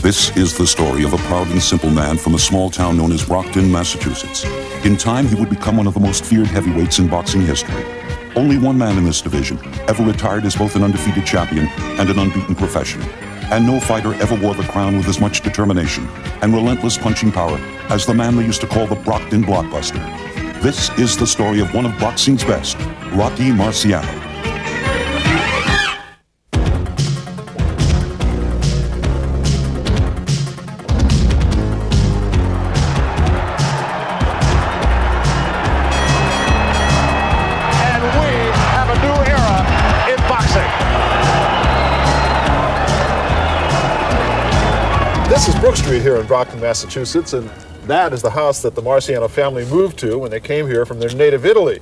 This is the story of a proud and simple man from a small town known as Brockton, Massachusetts. In time, he would become one of the most feared heavyweights in boxing history. Only one man in this division ever retired as both an undefeated champion and an unbeaten professional. And no fighter ever wore the crown with as much determination and relentless punching power as the man they used to call the Brockton Blockbuster. This is the story of one of boxing's best, Rocky Marciano. This is Brook Street here in Brockton, Massachusetts, and that is the house that the Marciano family moved to when they came here from their native Italy.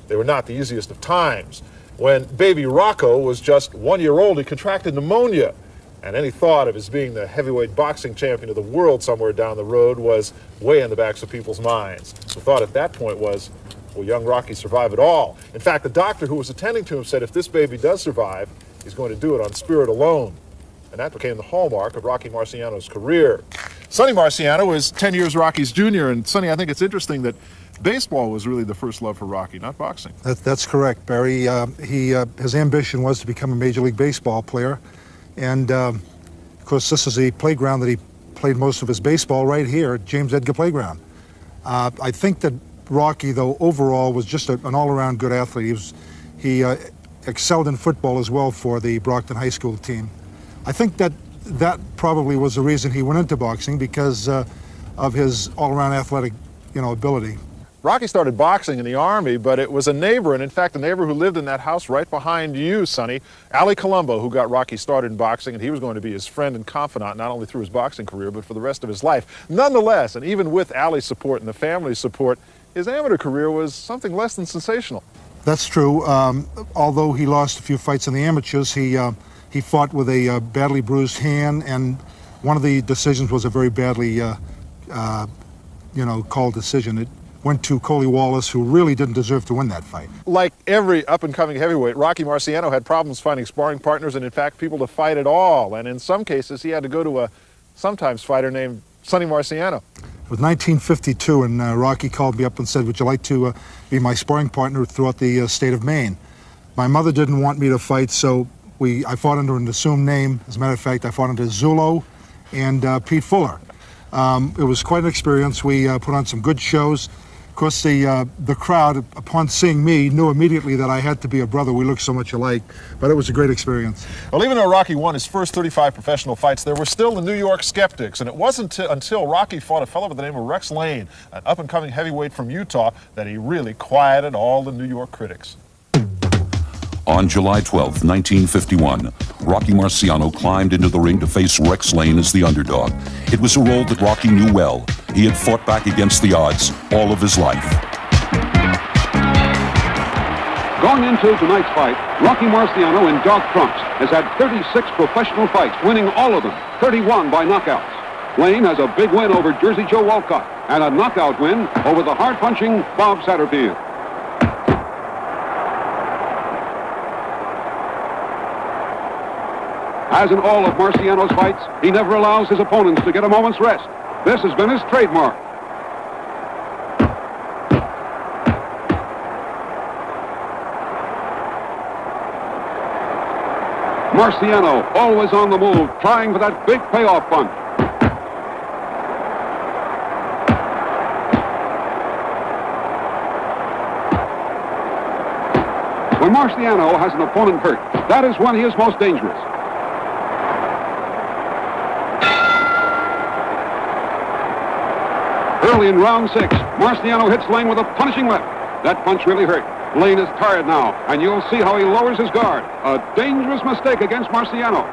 They were not the easiest of times. When baby Rocco was just 1 year old, he contracted pneumonia, and any thought of his being the heavyweight boxing champion of the world somewhere down the road was way in the backs of people's minds. The thought at that point was, will young Rocky survive at all? In fact, the doctor who was attending to him said if this baby does survive, he's going to do it on spirit alone. And that became the hallmark of Rocky Marciano's career. Sonny Marciano was 10 years Rocky's junior, and Sonny, I think it's interesting that baseball was really the first love for Rocky, not boxing. That's correct, Barry. His ambition was to become a Major League Baseball player, and of course this is the playground that he played most of his baseball, right here at James Edgar Playground. I think that Rocky, though, overall was just an all-around good athlete. He excelled in football as well for the Brockton High School team. I think that probably was the reason he went into boxing, because of his all-around athletic, ability. Rocky started boxing in the Army, but it was a neighbor, and in fact a neighbor who lived in that house right behind you, Sonny, Ali Colombo, who got Rocky started in boxing, and he was going to be his friend and confidant not only through his boxing career but for the rest of his life. Nonetheless, and even with Ali's support and the family's support, his amateur career was something less than sensational. That's true. Although he lost a few fights in the amateurs, he fought with a badly bruised hand, and one of the decisions was a very badly, called decision. It went to Coley Wallace, who really didn't deserve to win that fight. Like every up-and-coming heavyweight, Rocky Marciano had problems finding sparring partners and, in fact, people to fight at all. And in some cases, he had to go to a sometimes fighter named Sonny Marciano. It was 1952, and Rocky called me up and said, would you like to be my sparring partner throughout the state of Maine? My mother didn't want me to fight, so I fought under an assumed name. As a matter of fact, I fought under Zulo and Pete Fuller. It was quite an experience. We put on some good shows. Of course, the crowd, upon seeing me, knew immediately that I had to be a brother. We looked so much alike, but it was a great experience. Well, even though Rocky won his first 35 professional fights, there were still the New York skeptics, and it wasn't until Rocky fought a fellow by the name of Rex Lane, an up-and-coming heavyweight from Utah, that he really quieted all the New York critics. On July 12, 1951, Rocky Marciano climbed into the ring to face Rex Lane as the underdog. It was a role that Rocky knew well. He had fought back against the odds all of his life. Going into tonight's fight, Rocky Marciano in dark trunks has had 36 professional fights, winning all of them, 31 by knockouts. Lane has a big win over Jersey Joe Walcott and a knockout win over the hard-punching Bob Satterfield. As in all of Marciano's fights, he never allows his opponents to get a moment's rest. This has been his trademark. Marciano always on the move, trying for that big payoff punch. When Marciano has an opponent hurt, that is when he is most dangerous. Early in round 6, Marciano hits Lane with a punishing left. That punch really hurt. Lane is tired now, and you'll see how he lowers his guard. A dangerous mistake against Marciano.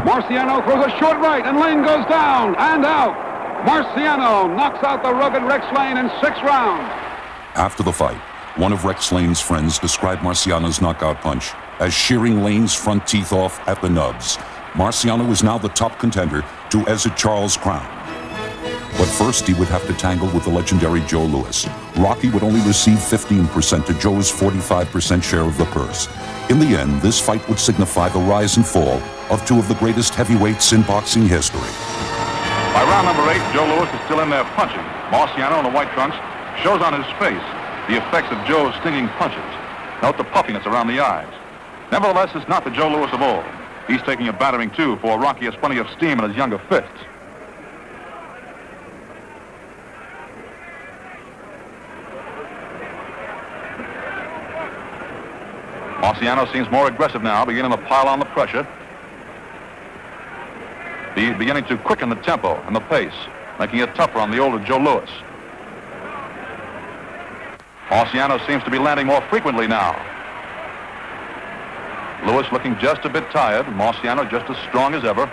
Marciano throws a short right, and Lane goes down and out. Marciano knocks out the rugged Rex Lane in 6 rounds. After the fight, one of Rex Lane's friends described Marciano's knockout punch as shearing Lane's front teeth off at the nubs. Marciano is now the top contender to Ezzard Charles' crown. But first, he would have to tangle with the legendary Joe Louis. Rocky would only receive 15% to Joe's 45% share of the purse. In the end, this fight would signify the rise and fall of two of the greatest heavyweights in boxing history. By round number 8, Joe Louis is still in there punching. Marciano in the white trunks shows on his face the effects of Joe's stinging punches. Note the puffiness around the eyes. Nevertheless, it's not the Joe Louis of old. He's taking a battering too, for Rocky has plenty of steam in his younger fists. Marciano seems more aggressive now, beginning to pile on the pressure. Beginning to quicken the tempo and the pace, making it tougher on the older Joe Louis. Marciano seems to be landing more frequently now. Louis looking just a bit tired. Marciano just as strong as ever.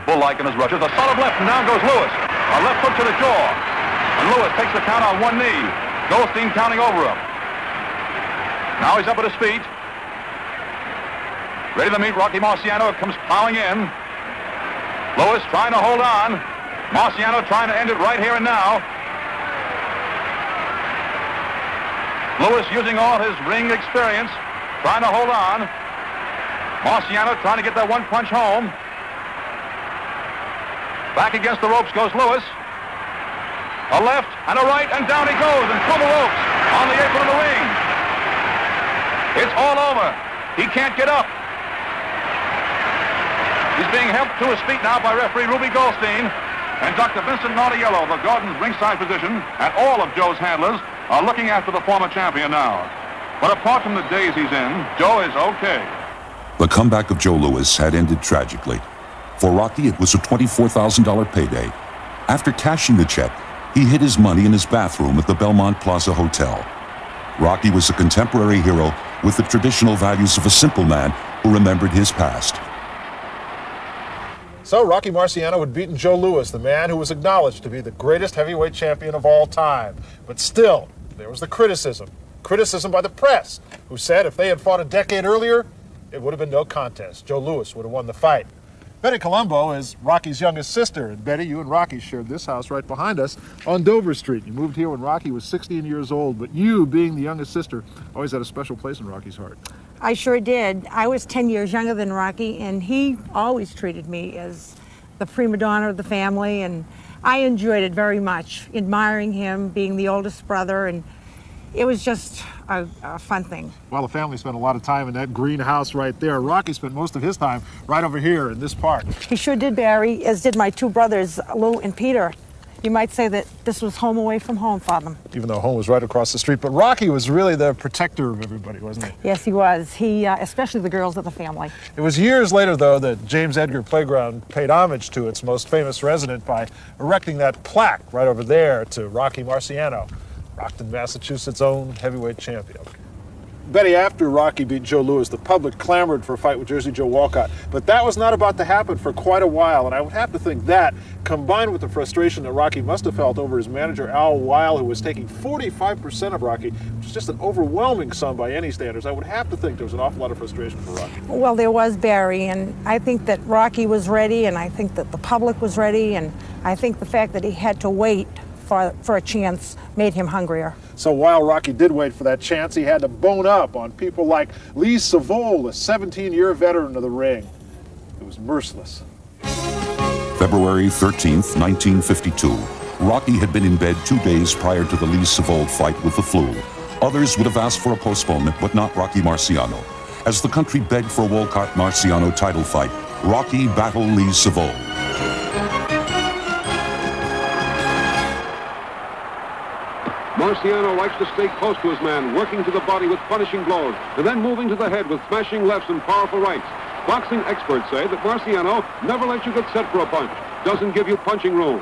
Bull-like in his rushes. A solid left, and down goes Louis. A left hook to the jaw. And Louis takes the count on one knee. Goldstein counting over him. Now he's up at his feet. Ready to meet Rocky Marciano. It comes plowing in. Louis trying to hold on. Marciano trying to end it right here and now. Louis using all his ring experience, trying to hold on. Marciano trying to get that one punch home. Back against the ropes goes Louis. A left and a right, and down he goes, and through the ropes on the apron of the ring. It's all over. He can't get up. He's being helped to his feet now by referee Ruby Goldstein, and Dr. Vincent Nautillo, the Gordon's ringside physician, and all of Joe's handlers are looking after the former champion now. But apart from the days he's in, Joe is okay. The comeback of Joe Louis had ended tragically. For Rocky, it was a $24,000 payday. After cashing the check, he hid his money in his bathroom at the Belmont Plaza Hotel. Rocky was a contemporary hero with the traditional values of a simple man who remembered his past. So Rocky Marciano had beaten Joe Louis, the man who was acknowledged to be the greatest heavyweight champion of all time. But still, there was the criticism. Criticism by the press, who said if they had fought a decade earlier, it would have been no contest. Joe Louis would have won the fight. Betty Colombo is Rocky's youngest sister. And Betty, you and Rocky shared this house right behind us on Dover Street. You moved here when Rocky was 16 years old, but you, being the youngest sister, always had a special place in Rocky's heart. I sure did. I was 10 years younger than Rocky, and he always treated me as the prima donna of the family, and I enjoyed it very much, admiring him, being the oldest brother, and it was just a fun thing. Well, the family spent a lot of time in that greenhouse right there. Rocky spent most of his time right over here in this park. He sure did, Barry, as did my two brothers, Lou and Peter. You might say that this was home away from home for them. Even though home was right across the street. But Rocky was really the protector of everybody, wasn't he? Yes, he was. He, especially the girls of the family. It was years later, though, that James Edgar Playground paid homage to its most famous resident by erecting that plaque right over there to Rocky Marciano, Brockton, Massachusetts' own heavyweight champion. Betty, after Rocky beat Joe Louis, the public clamored for a fight with Jersey Joe Walcott. But that was not about to happen for quite a while, and I would have to think that, combined with the frustration that Rocky must have felt over his manager Al Weil, who was taking 45% of Rocky, which is just an overwhelming sum by any standards, I would have to think there was an awful lot of frustration for Rocky. Well, there was, Barry, and I think that Rocky was ready, and I think that the public was ready, and I think the fact that he had to wait for a chance made him hungrier. So while Rocky did wait for that chance, he had to bone up on people like Lee Savold, a 17-year veteran of the ring. It was merciless. February 13th, 1952. Rocky had been in bed 2 days prior to the Lee Savold fight with the flu. Others would have asked for a postponement, but not Rocky Marciano. As the country begged for a Walcott-Marciano title fight, Rocky battled Lee Savold. Marciano likes to stay close to his man, working to the body with punishing blows, and then moving to the head with smashing lefts and powerful rights. Boxing experts say that Marciano never lets you get set for a punch, doesn't give you punching room.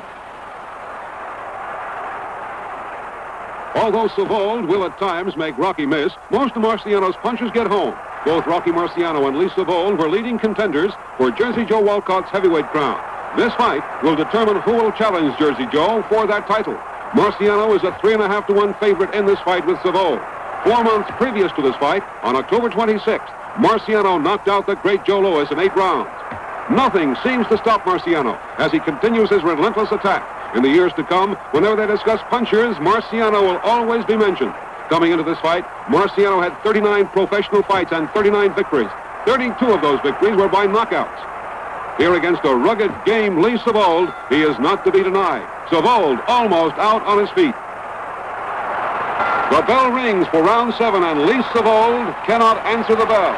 Although Savold will at times make Rocky miss, most of Marciano's punches get home. Both Rocky Marciano and Lee Savold were leading contenders for Jersey Joe Walcott's heavyweight crown. This fight will determine who will challenge Jersey Joe for that title. Marciano is a 3.5-to-1 favorite in this fight with Savold. 4 months previous to this fight, on October 26th, Marciano knocked out the great Joe Louis in 8 rounds. Nothing seems to stop Marciano as he continues his relentless attack. In the years to come, whenever they discuss punchers, Marciano will always be mentioned. Coming into this fight, Marciano had 39 professional fights and 39 victories. 32 of those victories were by knockouts. Here against a rugged, game Lee Savold, he is not to be denied. Savold almost out on his feet. The bell rings for round 7, and Lee Savold cannot answer the bell.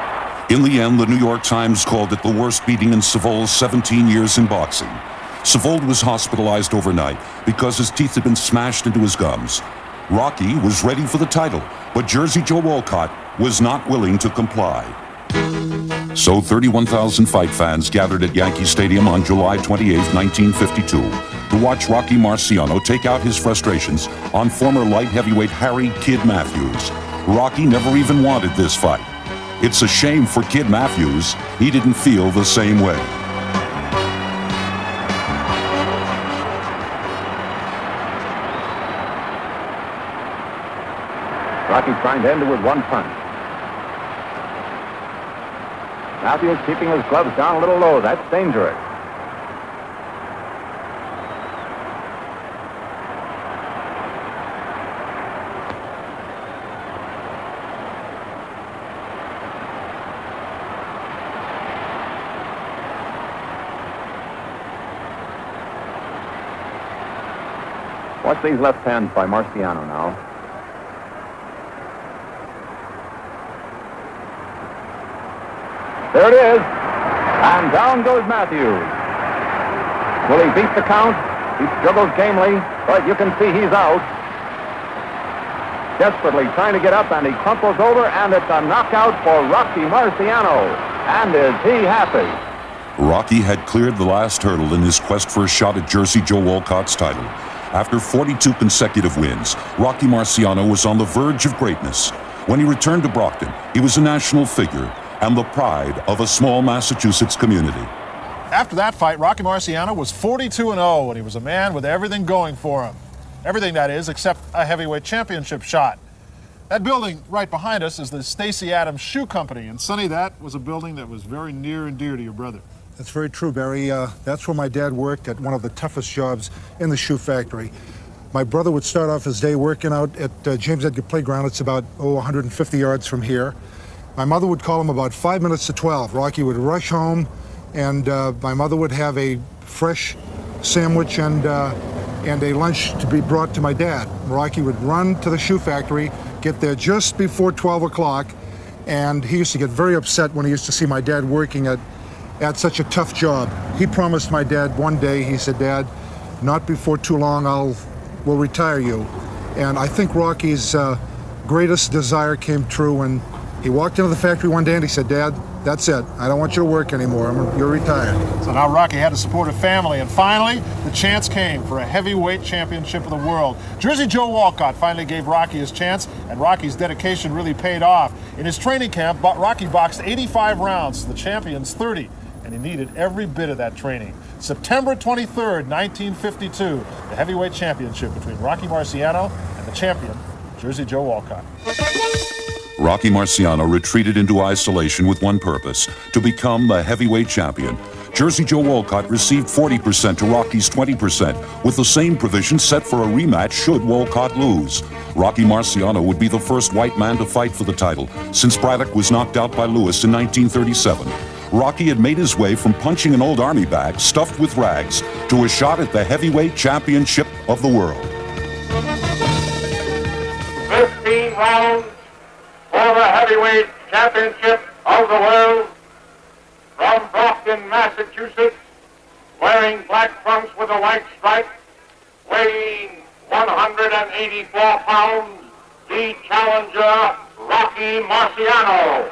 In the end, the New York Times called it the worst beating in Savold's 17 years in boxing. Savold was hospitalized overnight because his teeth had been smashed into his gums. Rocky was ready for the title, but Jersey Joe Walcott was not willing to comply. So 31,000 fight fans gathered at Yankee Stadium on July 28, 1952, to watch Rocky Marciano take out his frustrations on former light heavyweight Harry Kid Matthews. Rocky never even wanted this fight. It's a shame for Kid Matthews, he didn't feel the same way. Rocky trying to end it with one punch. Matthews keeping his gloves down a little low. That's dangerous. Watch these left hands by Marciano now. There it is. And down goes Matthews. Will he beat the count? He struggles gamely, but you can see he's out. Desperately trying to get up, and he crumples over, and it's a knockout for Rocky Marciano. And is he happy? Rocky had cleared the last hurdle in his quest for a shot at Jersey Joe Walcott's title. After 42 consecutive wins, Rocky Marciano was on the verge of greatness. When he returned to Brockton, he was a national figure and the pride of a small Massachusetts community. After that fight, Rocky Marciano was 42-0, and he was a man with everything going for him. Everything, that is, except a heavyweight championship shot. That building right behind us is the Stacey Adams Shoe Company, and Sonny, that was a building that was very near and dear to your brother. That's very true, Barry. That's where my dad worked at one of the toughest jobs in the shoe factory. My brother would start off his day working out at James Edgar Playground. It's about 150 yards from here. My mother would call him about 5 minutes to 12. Rocky would rush home, and my mother would have a fresh sandwich and a lunch to be brought to my dad. Rocky would run to the shoe factory, get there just before 12 o'clock, and he used to get very upset when he used to see my dad working at such a tough job. He promised my dad one day, he said, "Dad, not before too long we'll retire you." And I think Rocky's greatest desire came true when he walked into the factory one day and he said, "Dad, that's it. I don't want you to work anymore. You're retired." So now Rocky had to support a family, and finally, the chance came for a heavyweight championship of the world. Jersey Joe Walcott finally gave Rocky his chance, and Rocky's dedication really paid off. In his training camp, Rocky boxed 85 rounds, the champion's 30, and he needed every bit of that training. September 23rd, 1952, the heavyweight championship between Rocky Marciano and the champion, Jersey Joe Walcott. Rocky Marciano retreated into isolation with one purpose, to become the heavyweight champion. Jersey Joe Walcott received 40% to Rocky's 20%, with the same provision set for a rematch should Walcott lose. Rocky Marciano would be the first white man to fight for the title, since Braddock was knocked out by Lewis in 1937. Rocky had made his way from punching an old army bag stuffed with rags to a shot at the heavyweight championship of the world. 15 rounds for the heavyweight championship of the world. From Brockton, Massachusetts, wearing black trunks with a white stripe, weighing 184 pounds, the challenger, Rocky Marciano.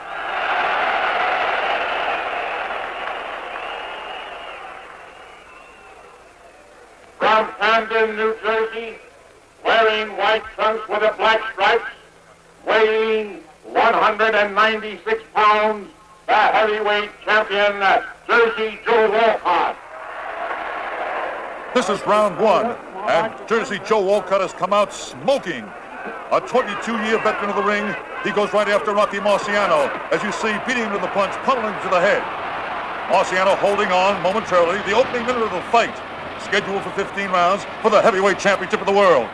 From Camden, New Jersey, wearing white trunks with a black stripes, weighing 196 pounds, the heavyweight champion, Jersey Joe Walcott. This is round one, and Jersey Joe Walcott has come out smoking. A 22-year veteran of the ring, he goes right after Rocky Marciano, as you see, beating him to the punch, pummeling to the head. Marciano holding on momentarily, the opening minute of the fight. scheduled for 15 rounds for the heavyweight championship of the world.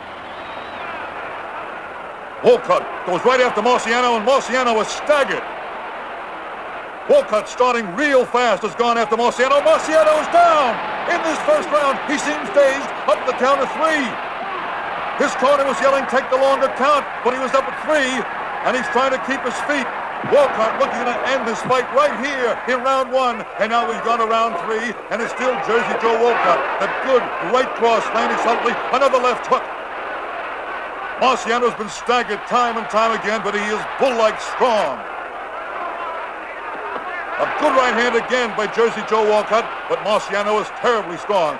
Wolcott goes right after Marciano, and Marciano is staggered. Wolcott, starting real fast, has gone after Marciano. Marciano is down! In this first round, he seems dazed, up the count of 3. His corner was yelling, take the longer count, but he was up at 3, and he's trying to keep his feet. Wolcott looking to end this fight right here in round 1, and now he's gone to round 3, and it's still Jersey Joe Wolcott. A good right cross landing subtly, another left hook. Marciano's been staggered time and time again, but he is bull-like strong. A good right hand again by Jersey Joe Wolcott, but Marciano is terribly strong.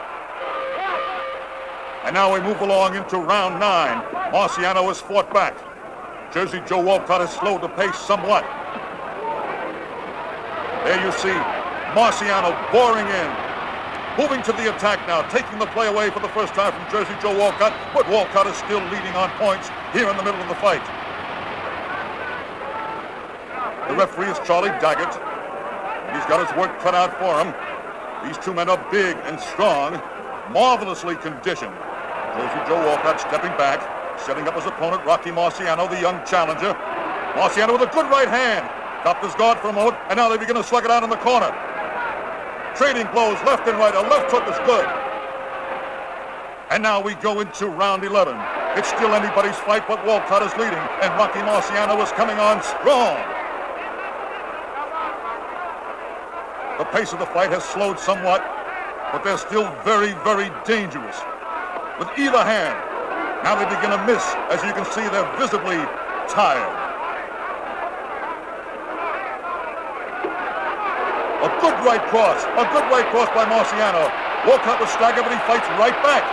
And now we move along into round 9. Marciano has fought back. Jersey Joe Wolcott has slowed the pace somewhat. There you see Marciano boring in. Moving to the attack now, taking the play away for the first time from Jersey Joe Wolcott, but Wolcott is still leading on points here in the middle of the fight. The referee is Charlie Daggett. He's got his work cut out for him. These two men are big and strong, marvelously conditioned. Jersey Joe Wolcott stepping back, setting up his opponent, Rocky Marciano, the young challenger. Marciano with a good right hand. Dropped his guard for a moment, and now they begin to slug it out in the corner. Trading blows left and right. A left hook is good. And now we go into round 11. It's still anybody's fight, but Wolcott is leading, and Rocky Marciano is coming on strong. The pace of the fight has slowed somewhat, but they're still very, very dangerous. With either hand, now they begin to miss. As you can see, they're visibly tired. A good right cross by Marciano. Wolcott was staggered, but he fights right back.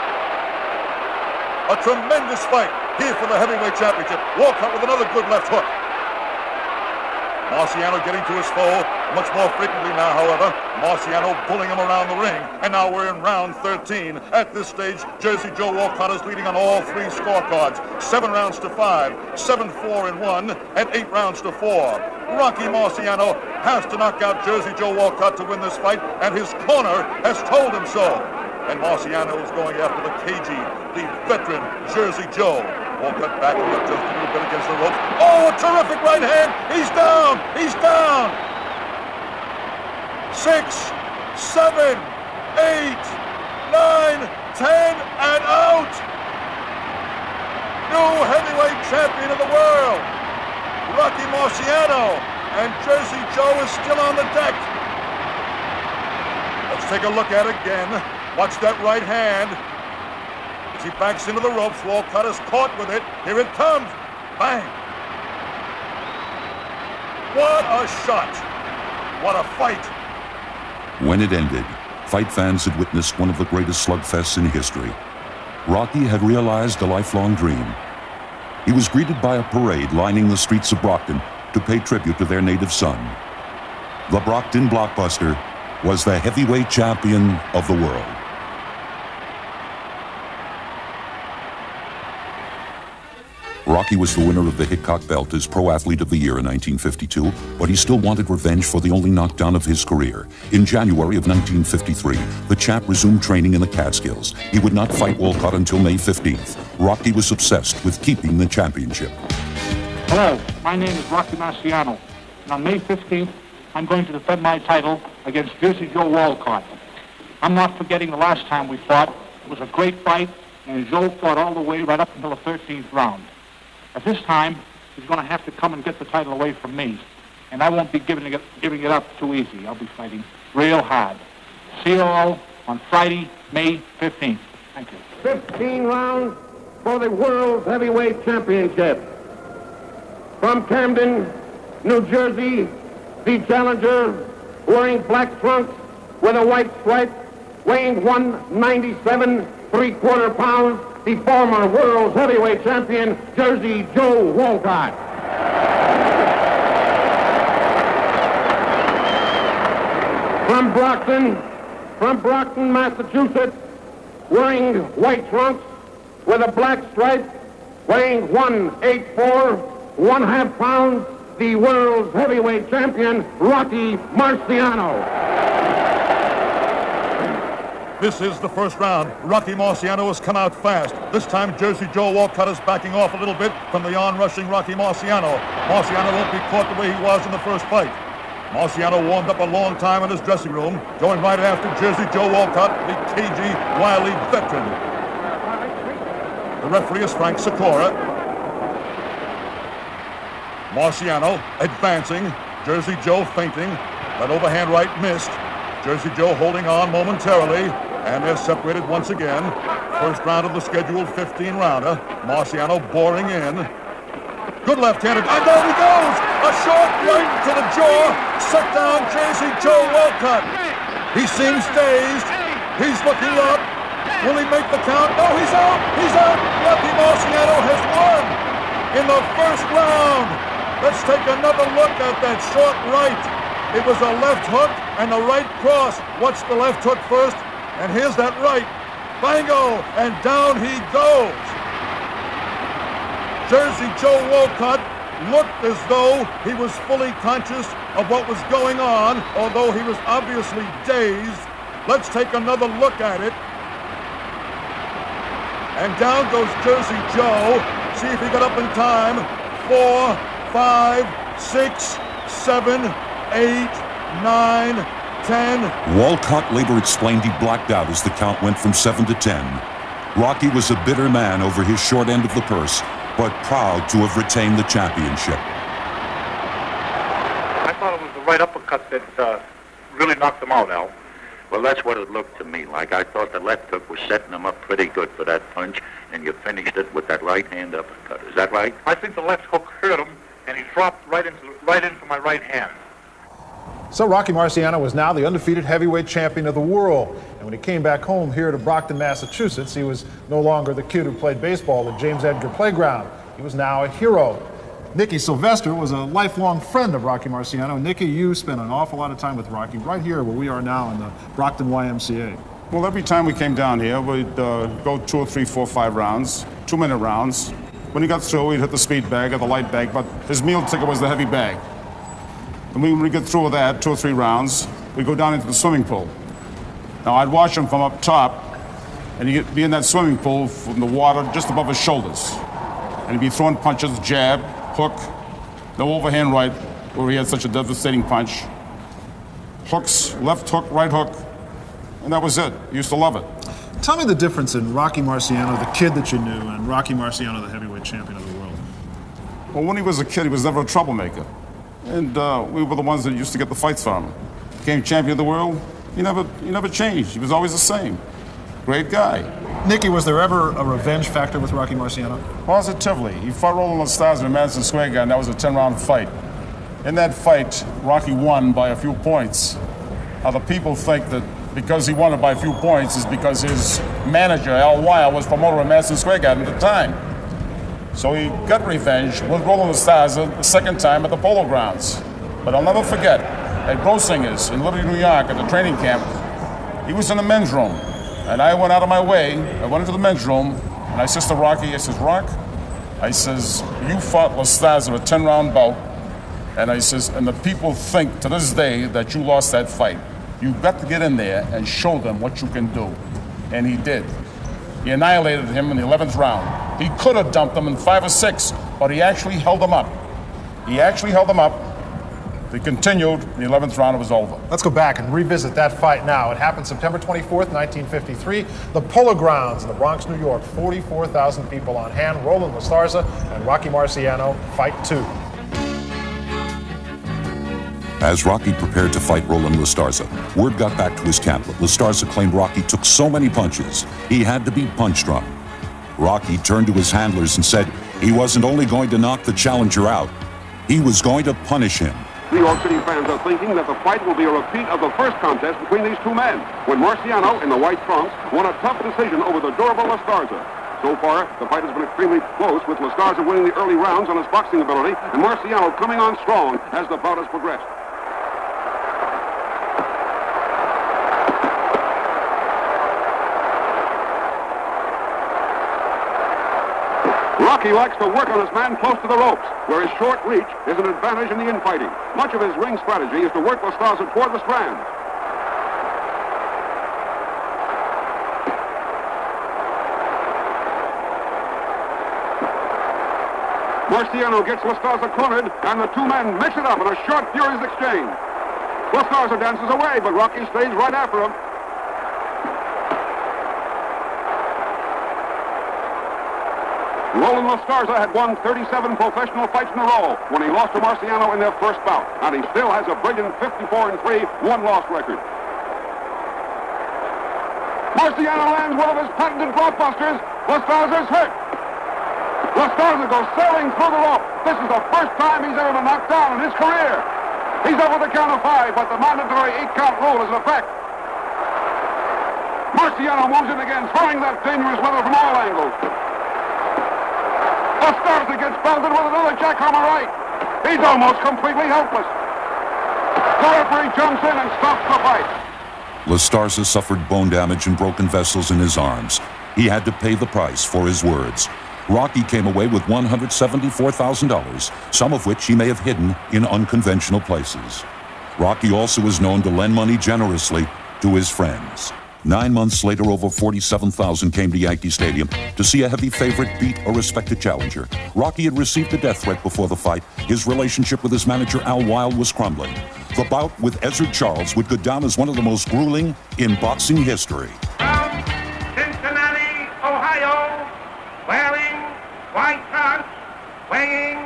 A tremendous fight here for the heavyweight championship. Wolcott with another good left hook. Marciano getting to his foe much more frequently now, however. Marciano pulling him around the ring. And now we're in round 13. At this stage, Jersey Joe Wolcott is leading on all 3 scorecards. 7 rounds to 5, 7-4 in 1, and 8 rounds to 4. Rocky Marciano has to knock out Jersey Joe Wolcott to win this fight, and his corner has told him so. And Marciano is going after the cagey, the veteran Jersey Joe. Wolcott backing up just a little bit against the ropes. Oh, a terrific right hand! He's down! He's down! 6, 7, 8, 9, 10, and out! New heavyweight champion of the world, Rocky Marciano, and Jersey Joe is still on the deck. Let's take a look at it again. Watch that right hand. As he backs into the ropes, Wolcott is caught with it. Here it comes. Bang. What a shot. What a fight. When it ended, fight fans had witnessed one of the greatest slugfests in history. Rocky had realized a lifelong dream. He was greeted by a parade lining the streets of Brockton to pay tribute to their native son. The Brockton Blockbuster was the heavyweight champion of the world. Rocky was the winner of the Hickok belt as Pro Athlete of the Year in 1952, but he still wanted revenge for the only knockdown of his career. In January of 1953, the champ resumed training in the Catskills. He would not fight Wolcott until May 15th. Rocky was obsessed with keeping the championship. Hello, my name is Rocky Marciano, and on May 15th, I'm going to defend my title against Jersey Joe Wolcott. I'm not forgetting the last time we fought. It was a great fight, and Joe fought all the way right up until the 13th round. At this time, he's going to have to come and get the title away from me, and I won't be giving it up too easy. I'll be fighting real hard. See you all on Friday, May 15th. Thank you. 15 rounds for the World Heavyweight Championship. From Camden, New Jersey, the challenger, wearing black trunks with a white stripe, weighing 197 3/4 pounds, the former world heavyweight champion, Jersey Joe Wolcott. From Brockton, Massachusetts, wearing white trunks with a black stripe, weighing 184 1/2 pounds, the world's heavyweight champion, Rocky Marciano. This is the first round. Rocky Marciano has come out fast. This time, Jersey Joe Walcott is backing off a little bit from the on-rushing Rocky Marciano. Marciano won't be caught the way he was in the first fight. Marciano warmed up a long time in his dressing room, going right after Jersey Joe Walcott, the cagey, wily veteran. The referee is Frank Sikora. Marciano advancing. Jersey Joe feinting. That overhand right missed. Jersey Joe holding on momentarily, and they're separated once again. First round of the scheduled 15-rounder. Marciano boring in. Good left-handed, and there he goes! A short right to the jaw, set down Jersey Joe Walcott. He seems dazed. He's looking up. Will he make the count? No, he's out! He's out! Rocky Marciano has won in the first round. Let's take another look at that short right. It was a left hook and a right cross. Watch the left hook first, and here's that right. Bango, and down he goes. Jersey Joe Walcott looked as though he was fully conscious of what was going on, although he was obviously dazed. Let's take another look at it. And down goes Jersey Joe. See if he got up in time. 4, 5, 6, 7, 8, 9, 10. Walcott later explained he blacked out as the count went from 7 to 10. Rocky was a bitter man over his short end of the purse, but proud to have retained the championship. I thought it was the right uppercut that really knocked him out, Al. Well, that's what it looked to me like. I thought the left hook was setting him up pretty good for that punch, and you finished it with that right hand uppercut. Is that right? I think the left hook hurt him, and he dropped right into my right hand. So Rocky Marciano was now the undefeated heavyweight champion of the world. And when he came back home here to Brockton, Massachusetts, he was no longer the kid who played baseball at James Edgar Playground. He was now a hero. Nicky Sylvester was a lifelong friend of Rocky Marciano. Nicky, you spent an awful lot of time with Rocky right here where we are now in the Brockton YMCA. Well, every time we came down here, we'd go 2 or 3, 4, 5 rounds, 2-minute rounds. When he got through, he'd hit the speed bag or the light bag, but his meal ticket was the heavy bag. And when we get through with that, 2 or 3 rounds, we'd go down into the swimming pool. Now, I'd watch him from up top, and he'd be in that swimming pool from the water just above his shoulders. And he'd be throwing punches, jab, hook, no overhand right, where he had such a devastating punch. Hooks, left hook, right hook, and that was it. He used to love it. Tell me the difference in Rocky Marciano, the kid that you knew, and Rocky Marciano, the heavyweight champion of the world. Well, when he was a kid, he was never a troublemaker. And we were the ones that used to get the fights from him. Became champion of the world, he never changed. He was always the same. Great guy. Nicky, was there ever a revenge factor with Rocky Marciano? Positively. He fought Roland Stars in Madison Square Garden. That was a 10-round fight. In that fight, Rocky won by a few points. Other people think that because he won it by a few points is because his manager, Al Weil, was promoter in Madison Square Garden at the time. So he got revenge with Roland Stars the second time at the Polo Grounds. But I'll never forget, at Grossinger's in Liberty, New York, at the training camp, he was in the men's room. And I went out of my way, I went into the men's room, and I says to Rocky, I says, Rock, I says, you fought Lestaz in a 10-round bout, and I says, and the people think to this day that you lost that fight. You've got to get in there and show them what you can do. And he did. He annihilated him in the 11th round. He could have dumped him in 5 or 6, but he actually held him up. He actually held him up. They continued. In the 11th round, it was over. Let's go back and revisit that fight now. It happened September 24th, 1953. The Polo Grounds in the Bronx, New York. 44,000 people on hand. Roland Lastarza and Rocky Marciano, fight 2. As Rocky prepared to fight Roland Lastarza, word got back to his camp that Lastarza claimed Rocky took so many punches, he had to be punch-drunk. Rocky turned to his handlers and said he wasn't only going to knock the challenger out, he was going to punish him. New York City fans are thinking that the fight will be a repeat of the first contest between these two men, when Marciano, in the white trunks, won a tough decision over the durable Lastarza. So far, the fight has been extremely close, with Lastarza winning the early rounds on his boxing ability, and Marciano coming on strong as the bout has progressed. Rocky likes to work on his man close to the ropes, where his short reach is an advantage in the infighting. Much of his ring strategy is to work Lastarza toward the strands. Marciano gets La Starza cornered, and the two men mix it up in a short, furious exchange. La Starza dances away, but Rocky stays right after him. Roland La Starza had won 37 professional fights in a row when he lost to Marciano in their first bout, and he still has a brilliant 54-3 one-loss record. Marciano lands one of his patented blockbusters. La Starza's hit. La Starza goes sailing through the rope. This is the first time he's ever been knocked down in his career. He's up with the count of 5, but the mandatory 8-count rule is in effect. Marciano moves in again, throwing that dangerous leather from all angles. La Starza gets belted with another jackhammer right. He's almost completely helpless. The referee jumps in and stops the fight. La Starza suffered bone damage and broken vessels in his arms. He had to pay the price for his words. Rocky came away with $174,000, some of which he may have hidden in unconventional places. Rocky also is known to lend money generously to his friends. 9 months later, over 47,000 came to Yankee Stadium to see a heavy favorite beat a respected challenger. Rocky had received a death threat before the fight. His relationship with his manager, Al Wilde, was crumbling. The bout with Ezzard Charles would go down as one of the most grueling in boxing history. From Cincinnati, Ohio, wearing white trunks, weighing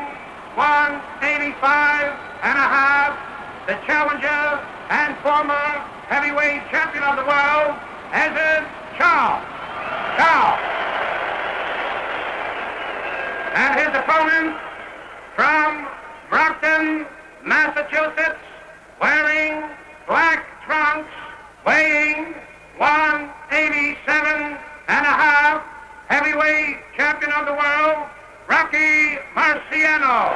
185.5, the challenger and former heavyweight champion of the world, Ezzard Charles. And his opponent from Brockton, Massachusetts, wearing black trunks, weighing 187.5, heavyweight champion of the world, Rocky Marciano.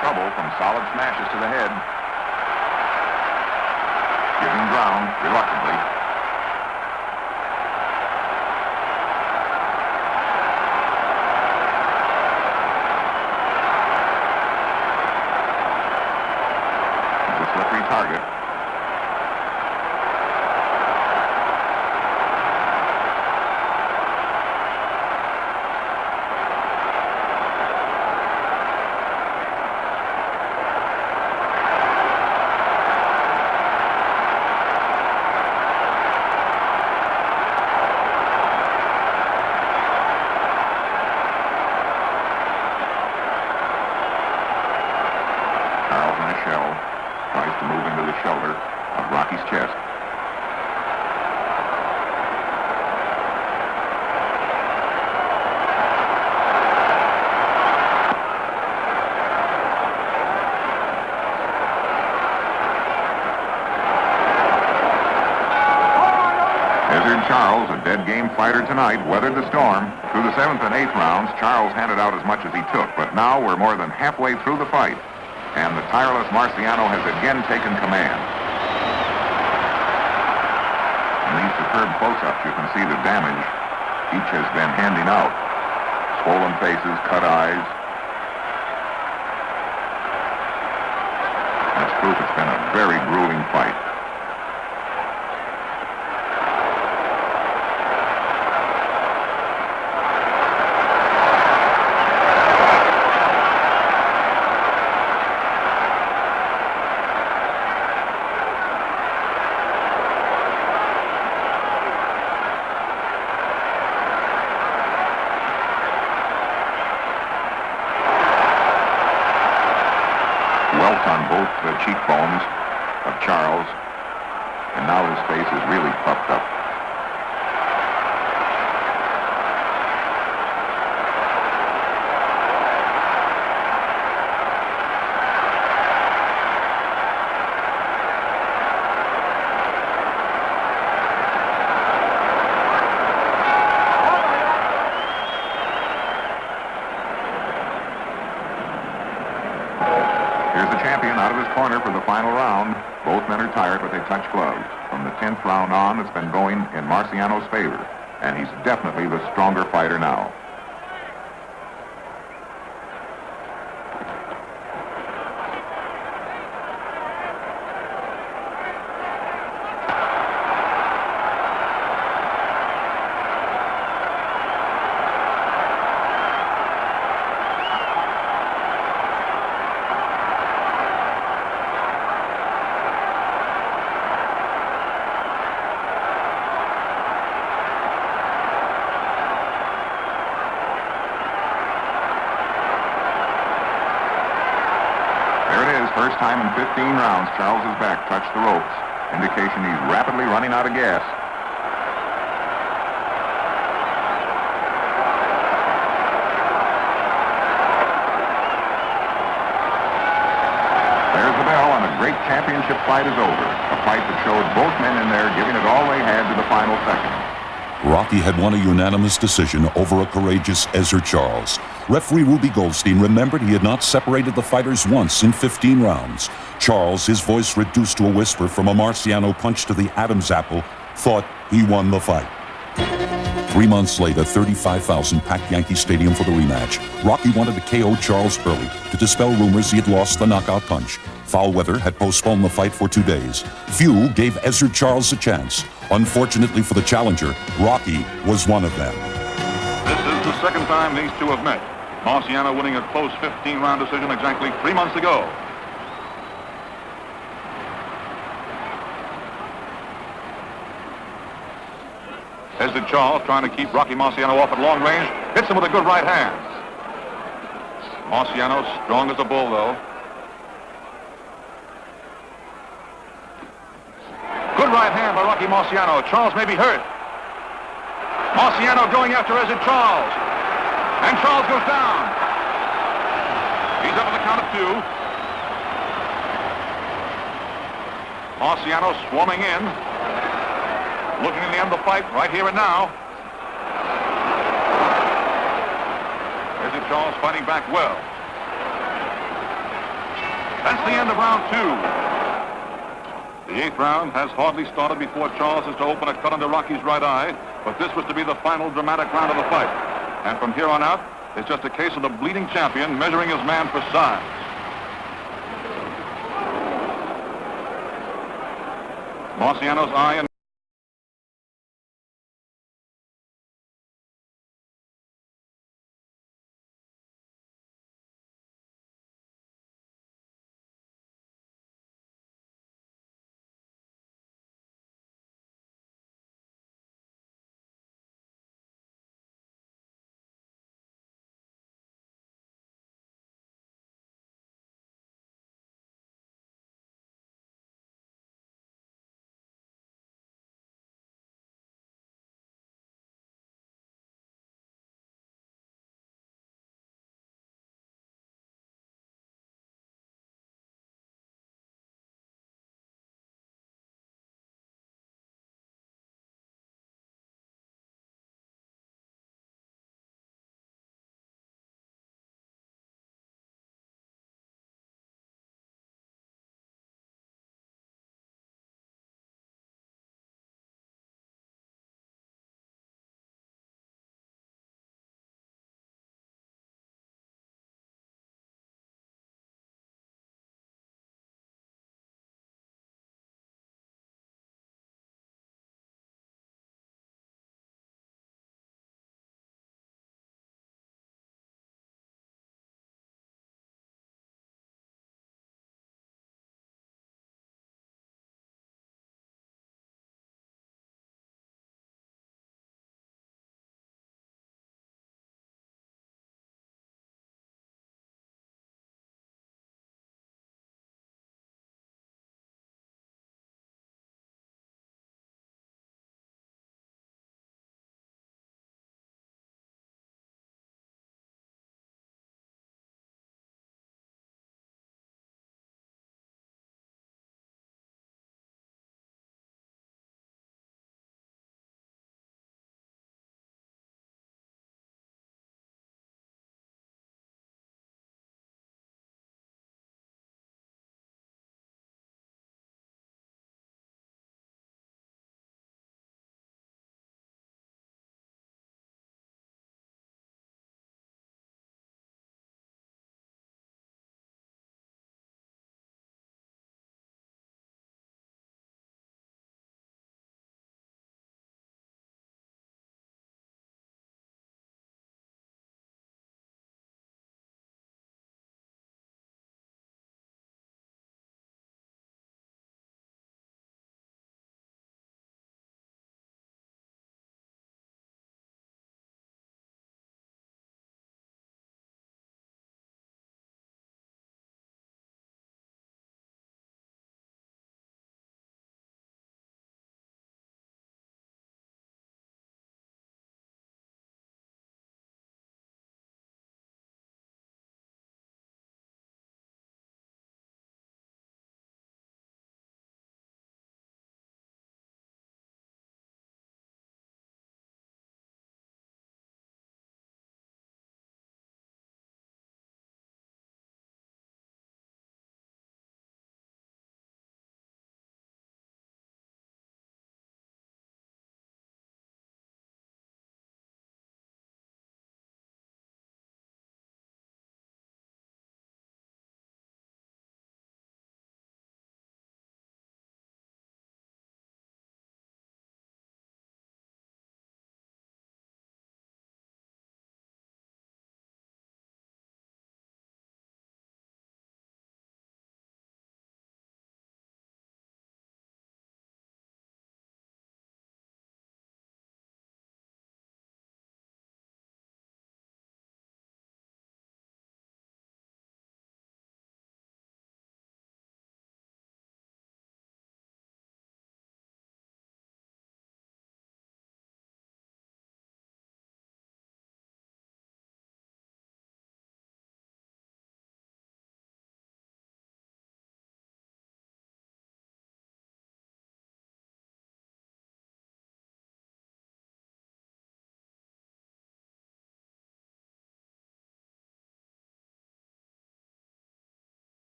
Trouble from solid smashes to the head. Giving ground reluctantly. He's a slippery target. Tries to move into the shoulder of Rocky's chest. Ezzard Charles, a dead game fighter tonight, weathered the storm. Through the 7th and 8th rounds, Charles handed out as much as he took, but now we're more than halfway through the fight. And the tireless Marciano has again taken command. In these superb close-ups, you can see the damage each has been handing out. Swollen faces, cut eyes. That's proof it's been a very grueling fight. Welts on both the cheekbones of Charles, and now his face is really puffed up. Here's the champion out of his corner for the final round. Both men are tired, but they touch gloves. From the 10th round on, it's been going in Marciano's favor, and he's definitely the stronger fighter now. first time in 15 rounds, Charles's back touched the ropes. Indication he's rapidly running out of gas. There's the bell, and a great championship fight is over. A fight that showed both men in there giving it all they had to the final second. Rocky had won a unanimous decision over a courageous Ezra Charles. Referee Ruby Goldstein remembered he had not separated the fighters once in 15 rounds. Charles, his voice reduced to a whisper from a Marciano punch to the Adam's apple, thought he won the fight. 3 months later, 35,000 packed Yankee Stadium for the rematch. Rocky wanted to KO Charles early to dispel rumors he had lost the knockout punch. Foul weather had postponed the fight for 2 days. Few gave Ezra Charles a chance. Unfortunately for the challenger, Rocky was one of them. This is the second time these two have met. Marciano winning a close 15-round decision exactly 3 months ago. Ezra Charles trying to keep Rocky Marciano off at long range. Hits him with a good right hand. Marciano strong as a bull, though. Good right hand by Rocky Marciano. Charles may be hurt. Marciano going after Ezra Charles. And Charles goes down. He's up on the count of 2. Marciano swarming in. Looking to end the fight right here and now. Ezra Charles fighting back well. That's the end of round 2. The 8th round has hardly started before Charles is to open a cut under Rocky's right eye, but this was to be the final dramatic round of the fight. And from here on out, it's just a case of the bleeding champion measuring his man for size. Marciano's eye and